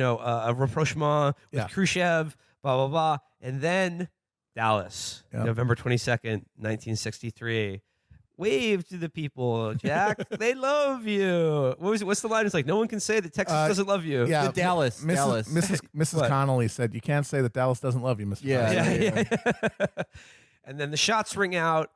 a rapprochement with Khrushchev, blah, blah, blah. And then Dallas, November 22nd, 1963. Wave to the people, Jack. They love you. What's the line? It's like, no one can say that Texas doesn't love you. Yeah, the Dallas. Mrs. Connolly said, you can't say that Dallas doesn't love you, Mr. Connolly. Yeah. And then the shots ring out.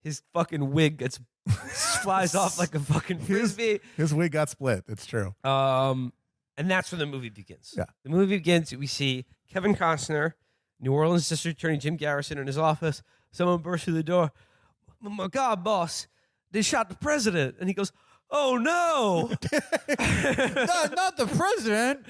His fucking wig flies off like a fucking frisbee. His wig got split. It's true. And that's when the movie begins. Yeah. The movie begins. We see Kevin Costner, New Orleans District Attorney Jim Garrison in his office. Someone bursts through the door. Oh my God, boss, they shot the president. And he goes, oh no. Not the president.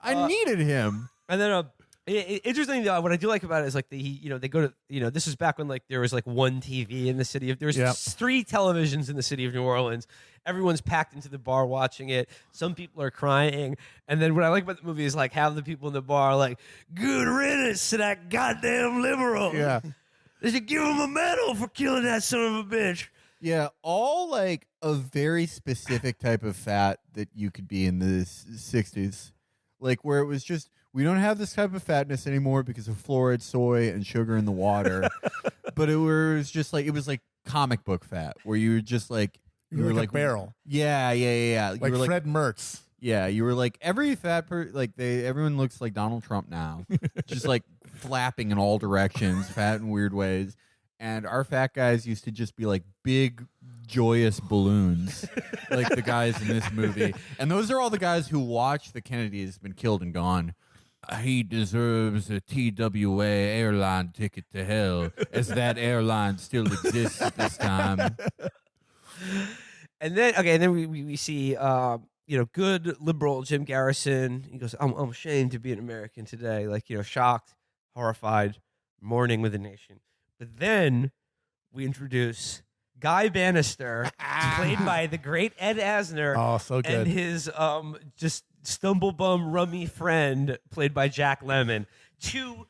I needed him. And then interesting though, what I do like about it is like they go to, this is back when like there was like one TV in the city. There's 3 televisions in the city of New Orleans. Everyone's packed into the bar watching it. Some people are crying. And then what I like about the movie is like half the people in the bar are like, good riddance to that goddamn liberal. Yeah. They should give him a medal for killing that son of a bitch. Yeah, all like a very specific type of fat that you could be in the 60s. Like where it was just, we don't have this type of fatness anymore because of fluoride, soy, and sugar in the water. But it was just like, it was like comic book fat where you were just like, you were like a barrel. Yeah. Like you were Fred Mertz. Yeah, you were like every fat everyone looks like Donald Trump now, just like flapping in all directions, fat in weird ways. And our fat guys used to just be like big, joyous balloons, like the guys in this movie. And those are all the guys who watched the Kennedys been killed and gone. He deserves a TWA airline ticket to hell, as that airline still exists at this time. And then we see. Good liberal Jim Garrison. He goes, I'm ashamed to be an American today. Like, shocked, horrified, mourning with the nation. But then we introduce Guy Bannister, played by the great Ed Asner. Oh, so good. And his just stumblebum rummy friend, played by Jack Lemmon. 2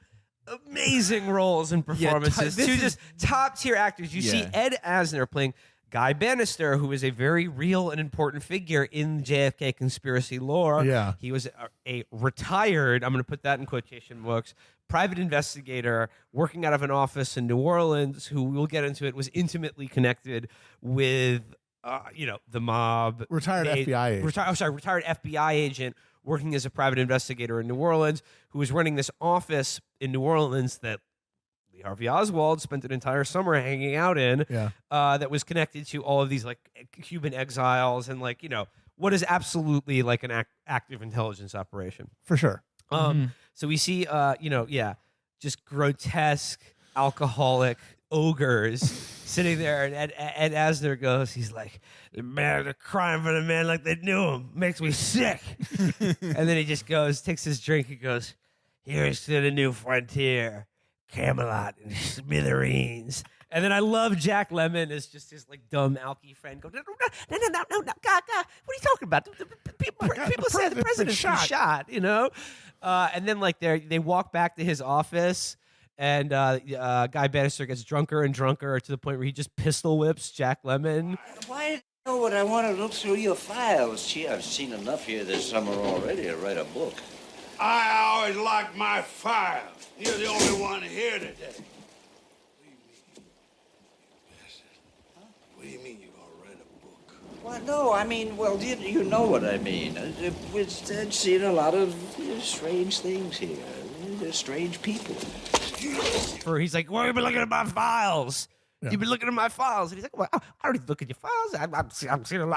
amazing roles and performances. Yeah, 2 just top-tier actors. You see Ed Asner playing Guy Bannister, who is a very real and important figure in JFK conspiracy lore. Yeah. He was a retired, I'm going to put that in quotation marks, private investigator working out of an office in New Orleans who, we'll get into it, was intimately connected with, the mob. Retired FBI agent. Retired FBI agent working as a private investigator in New Orleans who was running this office in New Orleans that Lee Harvey Oswald spent an entire summer hanging out in, that was connected to all of these like Cuban exiles and like, what is absolutely like an active intelligence operation. For sure. So we see, just grotesque alcoholic ogres sitting there, and Ed Asner goes, he's like, they're crying for the man like they knew him. Makes me sick. And then he just takes his drink and goes, here's to the new frontier. Camelot and Smithereens. And then I love Jack Lemmon as just his like dumb alky friend. Go, no, God, what are you talking about? People say the president's shot, and then like they walk back to his office, and Guy Bannister gets drunker and drunker to the point where he just pistol whips Jack Lemmon. Why? You know what? I want to look through your files. Gee, I've seen enough here this summer already to write a book. I always like my files. You're the only one here today. What do you mean you're gonna write a book? Well, no, I mean, you know what I mean. I've seen a lot of strange things here. There's strange people. He's like, well, you've been looking at my files. Yeah. You've been looking at my files. And he's like, well, I don't even look at your files. I've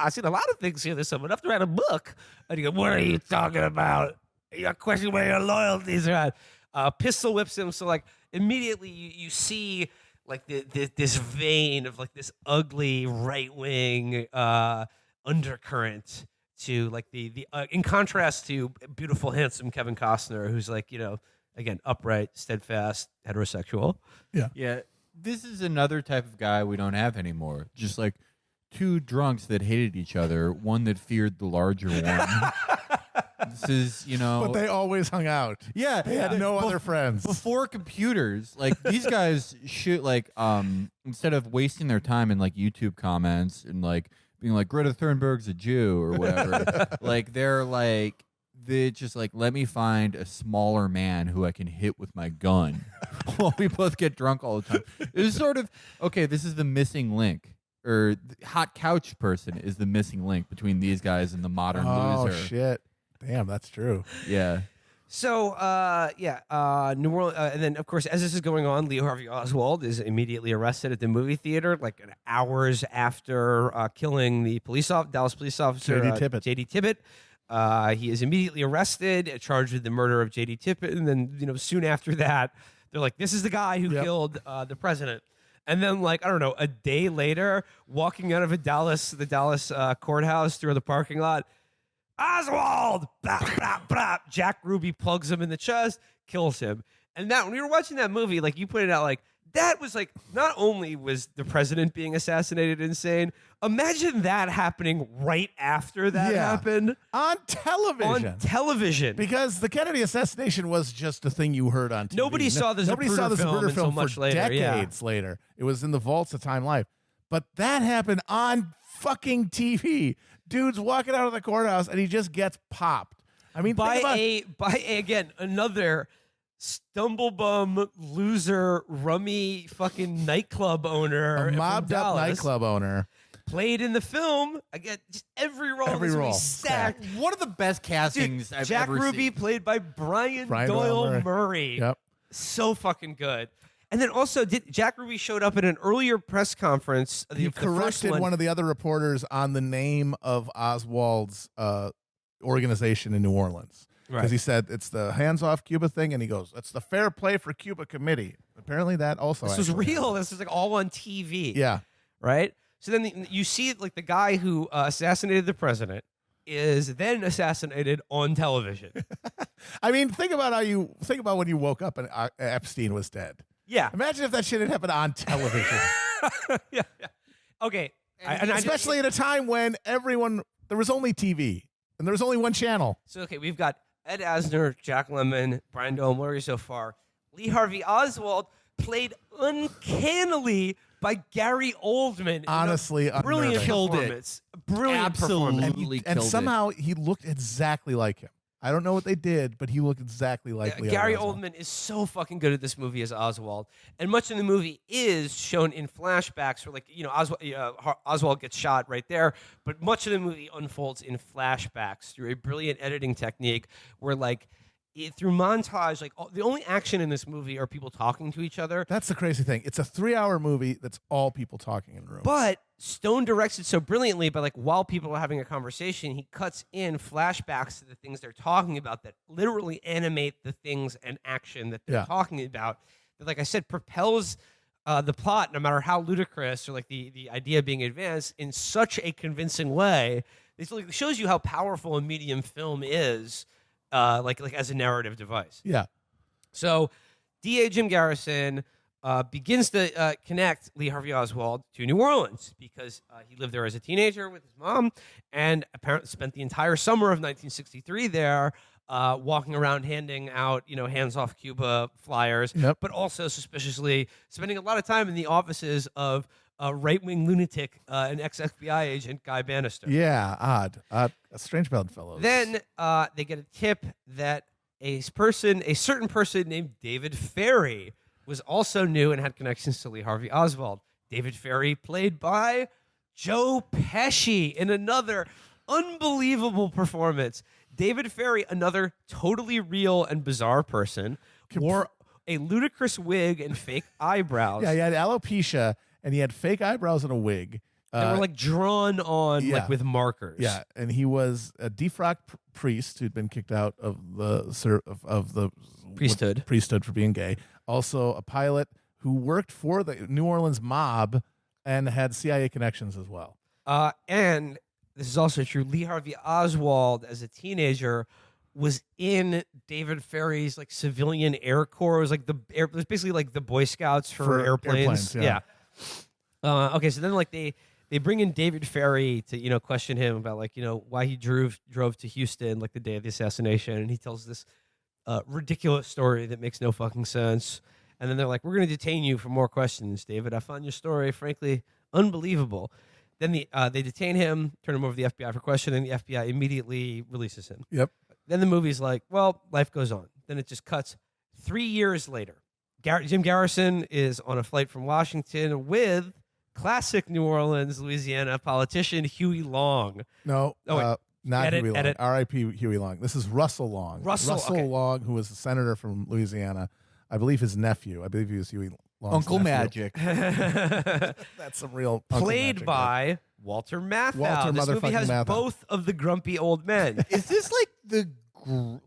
seen a lot of things here this summer. Enough to write a book. And he goes, what are you talking about? You question where your loyalties are at. Pistol whips him. So, like, immediately you see, like, this vein of, like, this ugly right-wing undercurrent to, like, the in contrast to beautiful, handsome Kevin Costner, who's, like, again, upright, steadfast, heterosexual. Yeah. Yeah. This is another type of guy we don't have anymore. Just, like, 2 drunks that hated each other, one that feared the larger one. This is, But they always hung out. Yeah. They had no other friends. Before computers, like, these guys should, like, instead of wasting their time in, like, YouTube comments and, like, being like, Greta Thunberg's a Jew or whatever, like, they're, like, they just like, let me find a smaller man who I can hit with my gun while we both get drunk all the time. It was sort of, okay, this is the missing link. Or the hot couch person is the missing link between these guys and the modern loser. Oh, shit. Damn, that's true. Yeah. So, New Orleans, and then of course, as this is going on, Lee Harvey Oswald is immediately arrested at the movie theater, like hours after killing the Dallas police officer J.D. Tippit. He is immediately arrested, charged with the murder of J.D. Tippit, and then soon after that, they're like, "This is the guy who killed the president." And then, like, I don't know, a day later, walking out of the Dallas courthouse through the parking lot, Oswald! Blah, blah, blah. Jack Ruby plugs him in the chest, kills him. And that, when we were watching that movie, like, you pointed out, like, that was like, not only was the president being assassinated insane, imagine that happening right after that happened. On television. On television. Because the Kennedy assassination was just a thing you heard on TV. Nobody saw the Zapruder film until much later. Decades later. It was in the vaults of Time Life. But that happened on fucking TV. Dude's walking out of the courthouse and he just gets popped. I mean, again, another stumblebum, loser, rummy fucking nightclub owner. A mobbed up nightclub owner. Played in the film. Again, just every role. Stacked. One of the best castings I've Jack ever Ruby seen. played by Brian Doyle Murray. Yep. So fucking good. And then also, Jack Ruby showed up at an earlier press conference. He corrected one of the other reporters on the name of Oswald's organization in New Orleans. Because he said it's the Hands Off Cuba thing, and he goes, "It's the Fair Play for Cuba Committee." Apparently, that also this was real. This is like all on TV. Yeah, right. So then you see like the guy who assassinated the president is then assassinated on television. I mean, think about when you woke up and Epstein was dead. Yeah, imagine if that shit had happened on television. yeah. Okay, especially at a time when there was only TV and there was only one channel. So okay, we've got Ed Asner, Jack Lemmon, Brian Doyle Murray so far. Lee Harvey Oswald played uncannily by Gary Oldman. Honestly, brilliant performance. Brilliant performance. And somehow he looked exactly like him. I don't know what they did, but he looked exactly like Lee Gary Oswald. Oldman is so fucking good at this movie as Oswald, and much of the movie is shown in flashbacks, where like Oswald gets shot right there, but much of the movie unfolds in flashbacks through a brilliant editing technique, where like through montage, like the only action in this movie are people talking to each other. That's the crazy thing. It's a 3-hour movie that's all people talking in rooms. But Stone directs it so brilliantly, but like while people are having a conversation, he cuts in flashbacks to the things they're talking about that literally animate the things and action that they're talking about. That, like I said, propels the plot, no matter how ludicrous or like the idea being advanced, in such a convincing way. It like shows you how powerful a medium film is. Like as a narrative device. Yeah. So DA Jim Garrison begins to connect Lee Harvey Oswald to New Orleans because he lived there as a teenager with his mom and apparently spent the entire summer of 1963 there walking around handing out, Hands Off Cuba flyers, but also suspiciously spending a lot of time in the offices of right-wing lunatic and ex-FBI agent Guy Bannister. Yeah, odd. A strange bedfellows. Then they get a tip that a certain person named David Ferry was also new and had connections to Lee Harvey Oswald. David Ferry, played by Joe Pesci in another unbelievable performance. David Ferry, another totally real and bizarre person, wore a ludicrous wig and fake eyebrows. Yeah, he had alopecia, and he had fake eyebrows and a wig. They were like drawn on like with markers. Yeah, and he was a defrocked priest who'd been kicked out of the priesthood for being gay. Also a pilot who worked for the New Orleans mob and had CIA connections as well. And this is also true. Lee Harvey Oswald, as a teenager, was in David Ferry's like civilian Air Corps. It was basically like the Boy Scouts for airplanes. Yeah. Okay, so then like they bring in David Ferry to question him about like why he drove to Houston like the day of the assassination, and he tells this ridiculous story that makes no fucking sense. And then they're like, "We're going to detain you for more questions, David. I found your story frankly unbelievable." Then they detain him, turn him over to the FBI for questioning. The FBI immediately releases him. Yep. Then the movie's like, well, life goes on. Then it just cuts 3 years later. Jim Garrison is on a flight from Washington with classic New Orleans, Louisiana politician Huey Long. No, not edit, Huey Long. edit. R.I.P. Huey Long. This is Russell Long. Russell, okay. Long, who was a senator from Louisiana. I believe his nephew. I believe he was Huey Long's Uncle nephew. Magic. That's some real Played Uncle Magic, by Walter Matthau. Walter This movie motherfucking has Matthau. both of the grumpy old men. Is this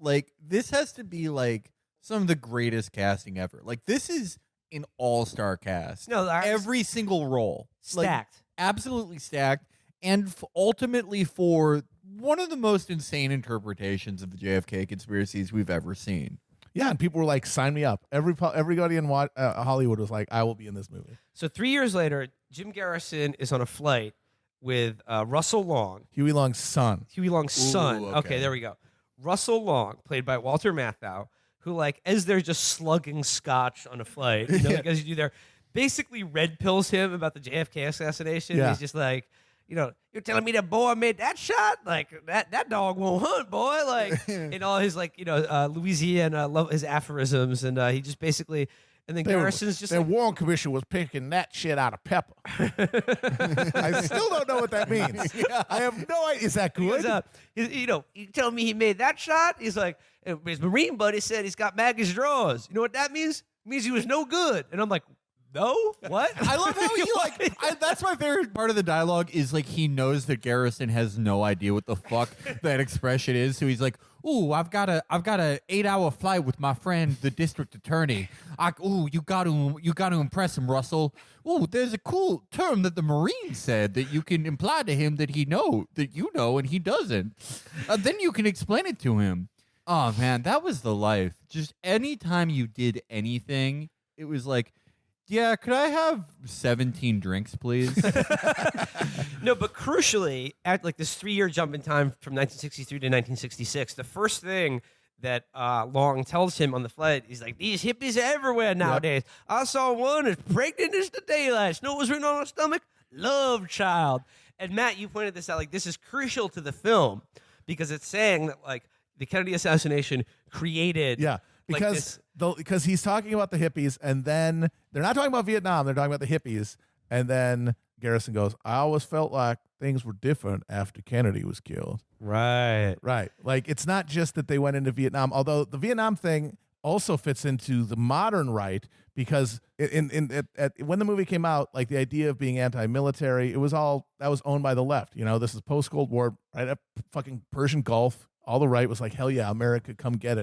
like this has to be like some of the greatest casting ever. Like this is an all-star cast. No, every single role stacked. Like, absolutely stacked, and ultimately for one of the most insane interpretations of the JFK conspiracies we've ever seen. Yeah, and people were like, "Sign me up." Everybody in Hollywood was like, "I will be in this movie." So 3 years later, Jim Garrison is on a flight with Russell Long, Huey Long's son. Huey Long's son. okay. Okay, there we go. Russell Long, played by Walter Matthau, who, like, as they're just slugging scotch on a flight, you know, like, as you do there, basically red pills him about the JFK assassination. Yeah. He's just like, you know, you're telling me that boy made that shot? Like, that dog won't hunt, boy. Like, and all his, like, you know, Louisiana, his aphorisms. And he just basically, and then Garrison's just the like, Warren Commission was picking that shit out of pepper. I still don't know what that means. I have no idea. Is that he good? goes, you know, you telling me he made that shot? He's like, his Marine buddy said he's got maggots drawers. You know what that means? It means he was no good. And I'm like, no? What? I love how he that's my favorite part of the dialogue is like he knows that Garrison has no idea what the fuck that expression is. So he's like, "Ooh, I've got a 8-hour flight with my friend, the district attorney. You got to impress him, Russell. Ooh, there's a cool term that the Marine said that you can imply to him that you know, and he doesn't. Then you can explain it to him." Oh man, that was the life. Just anytime you did anything, it was like, yeah, could I have 17 drinks, please? No, but crucially, at like this 3-year jump in time from 1963 to 1966, the first thing that Long tells him on the flight, he's like, these hippies are everywhere nowadays. I saw one as pregnant as the daylight. Know what was written on her stomach? Love child. And Matt, you pointed this out. Like, this is crucial to the film because it's saying that, like, the Kennedy assassination created... Yeah. like, Because he's talking about the hippies, and then they're not talking about Vietnam. They're talking about the hippies, and then Garrison goes, "I always felt like things were different after Kennedy was killed." Right. Right. Like it's not just that they went into Vietnam, although the Vietnam thing also fits into the modern right because when the movie came out, like the idea of being anti-military, it was all that was owned by the left. You know, this is post-Cold War, right? Fucking Persian Gulf. All the right was like, hell yeah, America, come get it.